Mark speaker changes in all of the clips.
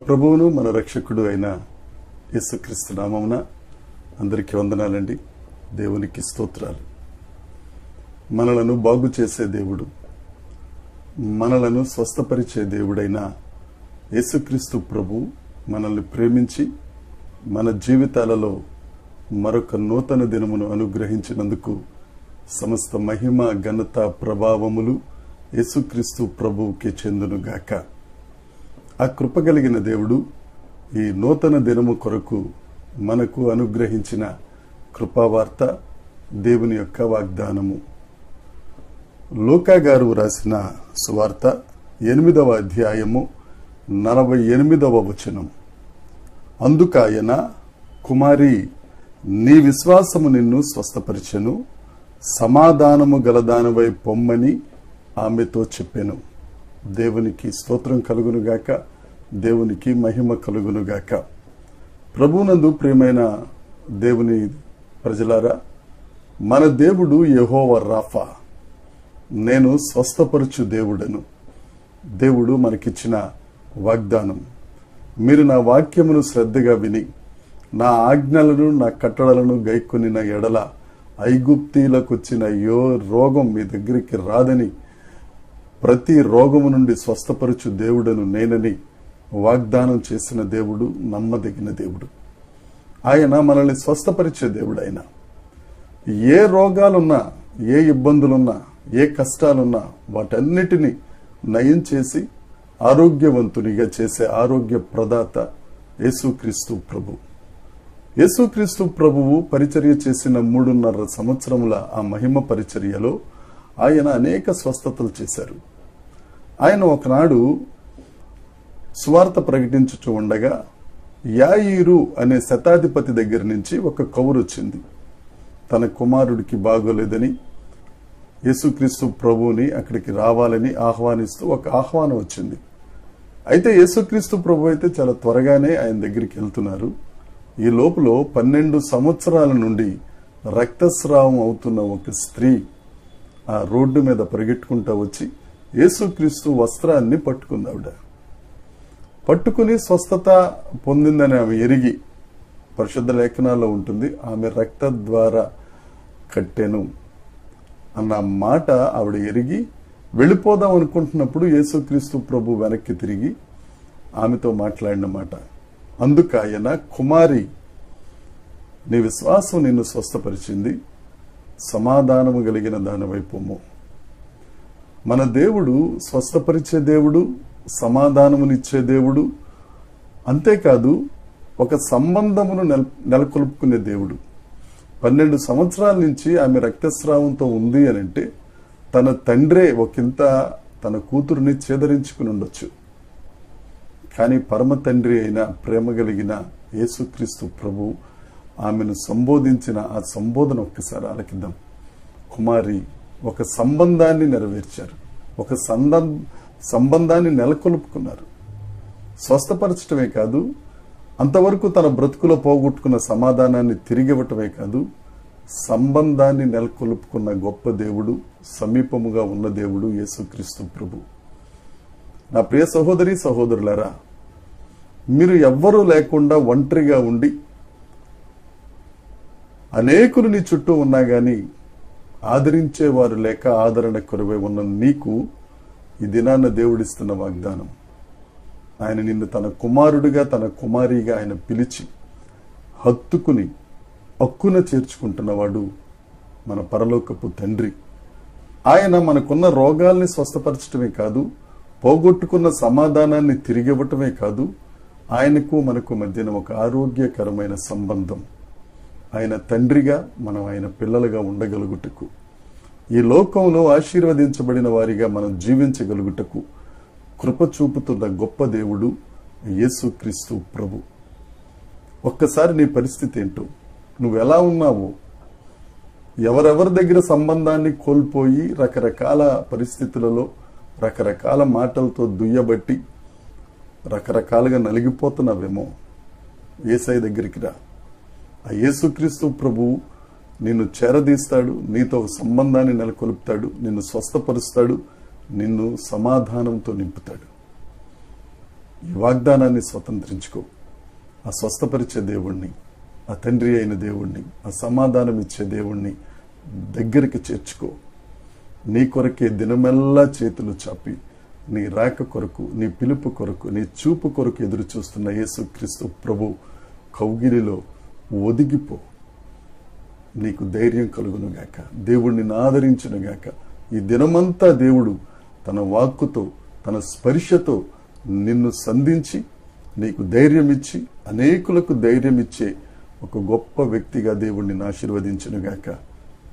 Speaker 1: ప్రభువును మన రక్షకుడు అయిన యేసుక్రీస్తు నామమున అందరికీ వందనాలండి. దేవునికి స్తోత్రాలు. మనలను బాగు చేసే దేవుడు, మనలను స్వస్థపరిచే దేవుడైన యేసుక్రీస్తు ప్రభు మనల్ని ప్రేమించి మన జీవితాలలో మరొక నూతన దినమును అనుగ్రహించినందుకు సమస్త మహిమ, ఘనత, ప్రభావములు యేసుక్రీస్తు ప్రభువుకి చెందునుగాక. ఆ కృప కలిగిన దేవుడు ఈ నూతన దినము కొరకు మనకు అనుగ్రహించిన కృపావార్త, దేవుని యొక్క వాగ్దానము. లూకా గారు రాసిన సువార్త 8వ అధ్యాయము 48వ వచనం. అందుకాయన, కుమారి, నీ విశ్వాసము నిన్ను స్వస్థపరిచెను, సమాధానము గలదానవై పొమ్మని ఆమెతో చెప్పెను. దేవునికి స్తోత్రం కలుగునుగాక, దేవునికి మహిమ కలుగునుగాక. ప్రభువునందు ప్రియమైన దేవుని ప్రజలారా, మన దేవుడు యెహోవా రాఫా, నేను స్వస్థపరచు దేవుడను. దేవుడు మనకిచ్చిన వాగ్దానం. మీరు నా వాక్యమును శ్రద్ధగా విని నా ఆజ్ఞలను, నా కట్టడలను గైకొనిన ఎడల ఐగుప్తీలకు వచ్చిన రోగం మీ దగ్గరికి రాదని, ప్రతి రోగము నుండి స్వస్థపరచు దేవుడను నేనని వాగ్దానం చేసిన దేవుడు నమ్మదగిన దేవుడు. ఆయన మనల్ని స్వస్థపరిచే దేవుడు. ఆయన ఏ రోగాలున్నా, ఏ ఇబ్బందులున్నా, ఏ కష్టాలున్నా వాటన్నిటినీ నయం చేసి ఆరోగ్యవంతునిగా చేసే ఆరోగ్య ప్రదాత యేసుక్రీస్తు ప్రభు. యేసుక్రీస్తు ప్రభువు పరిచర్య చేసిన 3.5 సంవత్సరముల ఆ మహిమ పరిచర్యలో ఆయన అనేక స్వస్థతలు చేశారు. ఆయన ఒకనాడు సువార్త ప్రకటించుచూ ఉండగా యాయీరు అనే శతాధిపతి దగ్గర నుంచి ఒక కబురు వచ్చింది. తన కుమారుడికి బాగోలేదని యేసుక్రీస్తు ప్రభువుని అక్కడికి రావాలని ఆహ్వానిస్తూ ఒక ఆహ్వానం వచ్చింది. అయితే యేసుక్రీస్తు ప్రభు అయితే చాలా త్వరగానే ఆయన దగ్గరికి వెళ్తున్నారు. ఈ లోపల 12 సంవత్సరాల నుండి రక్తస్రావం అవుతున్న ఒక స్త్రీ ఆ రోడ్డు మీద పరిగెట్టుకుంటా వచ్చి యేసుక్రీస్తు వస్త్రాన్ని పట్టుకుంది. ఆవిడ పట్టుకుని స్వస్థత పొందిందని ఆమె ఎరిగి, పరిశుద్ధ లేఖనాల్లో ఉంటుంది, ఆమె రక్త ద్వారా కట్టెను అన్న మాట ఆవిడ ఎరిగి వెళ్ళిపోదాం అనుకుంటున్నప్పుడు యేసుక్రీస్తు ప్రభు వెనక్కి తిరిగి ఆమెతో మాట్లాడిన మాట. అందుకాయన, కుమారి, నీ విశ్వాసం నిన్ను స్వస్థపరిచింది, సమాధానము కలిగిన దానివైపోము. మన దేవుడు స్వస్థపరిచే దేవుడు, సమాధానమునిచ్చే దేవుడు. అంతేకాదు ఒక సంబంధమును నెలకొల్పుకునే దేవుడు. 12 సంవత్సరాల నుంచి ఆమె రక్తస్రావంతో ఉంది అని అంటే తన తండ్రే ఒకంత తన కూతురుని చేదరించుకుని ఉండొచ్చు. కానీ పరమ తండ్రి అయిన ప్రేమ కలిగిన యేసుక్రీస్తు ప్రభు ఆమెను సంబోధించిన ఆ సంబోధన ఒక్కసారి ఆలకిద్దాం. కుమారి, ఒక సంబంధాన్ని నెరవేర్చారు, ఒక సంబంధాన్ని నెలకొల్పుకున్నారు. స్వస్థపరచటమే కాదు, అంతవరకు తన బ్రతుకులో పోగొట్టుకున్న సమాధానాన్ని తిరిగివ్వటమే కాదు, సంబంధాన్ని నెలకొల్పుకున్న గొప్ప దేవుడు, సమీపముగా ఉన్న దేవుడు యేసుక్రీస్తు ప్రభు. నా ప్రియ సహోదరి సహోదరులారా, మీరు ఎవ్వరూ లేకుండా ఒంటరిగా ఉండి అనేకులు నీ చుట్టూ ఉన్నా గాని ఆదరించేవారు లేక ఆదరణ కొరవై ఉన్న నీకు ఈ దినాన్న దేవుడిస్తున్న వాగ్దానం. ఆయన నిన్ను తన కుమారుడిగా, తన కుమారిగా ఆయన పిలిచి హత్తుకుని హక్కున చేర్చుకుంటున్నవాడు మన పరలోకపు తండ్రి. ఆయన మనకున్న రోగాల్ని స్వస్థపరచటమే కాదు, పోగొట్టుకున్న సమాధానాన్ని తిరిగివ్వటమే కాదు, ఆయనకు మనకు మధ్యన ఒక ఆరోగ్యకరమైన సంబంధం. ఆయన తండ్రిగా, మనం ఆయన పిల్లలుగా ఉండగలుగుటకు, ఈ లోకంలో ఆశీర్వదించబడిన వారిగా మనం జీవించగలుగుటకు కృప చూపుతున్న గొప్ప దేవుడు యేసుక్రీస్తు ప్రభు. ఒక్కసారి నీ పరిస్థితి ఏంటో, నువ్వెలా ఉన్నావో, ఎవరెవరి దగ్గర సంబంధాన్ని కోల్పోయి రకరకాల పరిస్థితులలో రకరకాల మాటలతో దుయ్యబట్టి రకరకాలుగా నలిగిపోతున్నావేమో, యేసయ్య దగ్గరికి రా. ఆ యేసుక్రీస్తు ప్రభు నిన్ను చేరదీస్తాడు, నీతో సంబంధాన్ని నెలకొల్పుతాడు, నిన్ను స్వస్థపరుస్తాడు, నిన్ను సమాధానంతో నింపుతాడు. ఈ వాగ్దానాన్ని స్వతంత్రించుకో. ఆ స్వస్థపరిచే దేవుణ్ణి, ఆ తండ్రి అయిన దేవుణ్ణి, ఆ సమాధానం ఇచ్చే దేవుణ్ణి దగ్గరికి చేర్చుకో. నీ కొరకే దినమెల్లా చేతులు చాపి నీ రాక కొరకు, నీ పిలుపు కొరకు, నీ చూపు కొరకు ఎదురు చూస్తున్న యేసుక్రీస్తు ప్రభు కౌగిలిలో ఒదిగిపో. నీకు ధైర్యం కలుగునుగాక, దేవుడు నిన్ను ఆదరించునుగాక. ఈ దినమంతా దేవుడు తన వాక్కుతో, తన స్పర్శతో నిన్ను సంధించి నీకు ధైర్యం ఇచ్చి, అనేకులకు ధైర్యం ఇచ్చే ఒక గొప్ప వ్యక్తిగా దేవుడు నిన్ను ఆశీర్వదించునుగాక.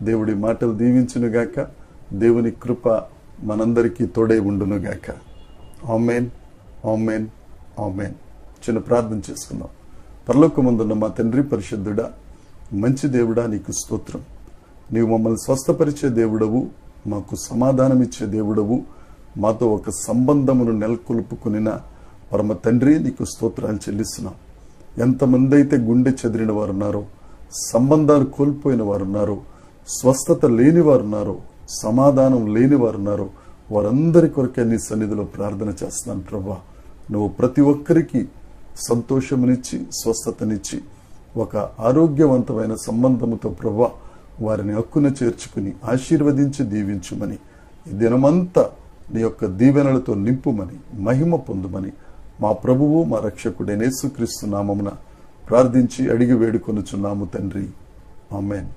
Speaker 1: దేవుడి మాటలు దీవించునుగాక. దేవుని కృప మనందరికీ తోడై ఉండునుగాక. ఆమేన్, ఆమేన్, ఆమేన్. చిన్న ప్రార్థన చేసుకుందాం. పరలోకమందున్న మా తండ్రి పరిశుద్ధుడా, మంచి దేవుడా, నీకు స్తోత్రం. నీవు మమ్మల్ని స్వస్థపరిచే దేవుడవు, మాకు సమాధానం ఇచ్చే దేవుడవు, మాతో ఒక సంబంధమును నెలకొల్పుకునిన పరమ తండ్రి, నీకు స్తోత్రాలు చెల్లిస్తున్నాం. ఎంతమంది అయితే గుండె చెదిరిన వారు ఉన్నారో, సంబంధాలు కోల్పోయిన వారు ఉన్నారో, స్వస్థత లేని వారు ఉన్నారో, సమాధానం లేని వారు ఉన్నారో, వారందరి కొరకే నీ సన్నిధిలో ప్రార్థన చేస్తున్నాను ప్రభా. నువ్వు ప్రతి ఒక్కరికి సంతోషమునిచ్చి, స్వస్థతనిచ్చి, ఒక ఆరోగ్యవంతమైన సంబంధముతో ప్రభా వారిని హక్కున చేర్చుకుని ఆశీర్వదించి దీవించుమని, ఈ దినమంతా నీ యొక్క దీవెనలతో నింపుమని, మహిమ పొందుమని మా ప్రభువు, మా రక్షకుడైన యేసుక్రీస్తు నామమున ప్రార్థించి అడిగి వేడుకొనుచున్నాము తండ్రి. ఆమేన్.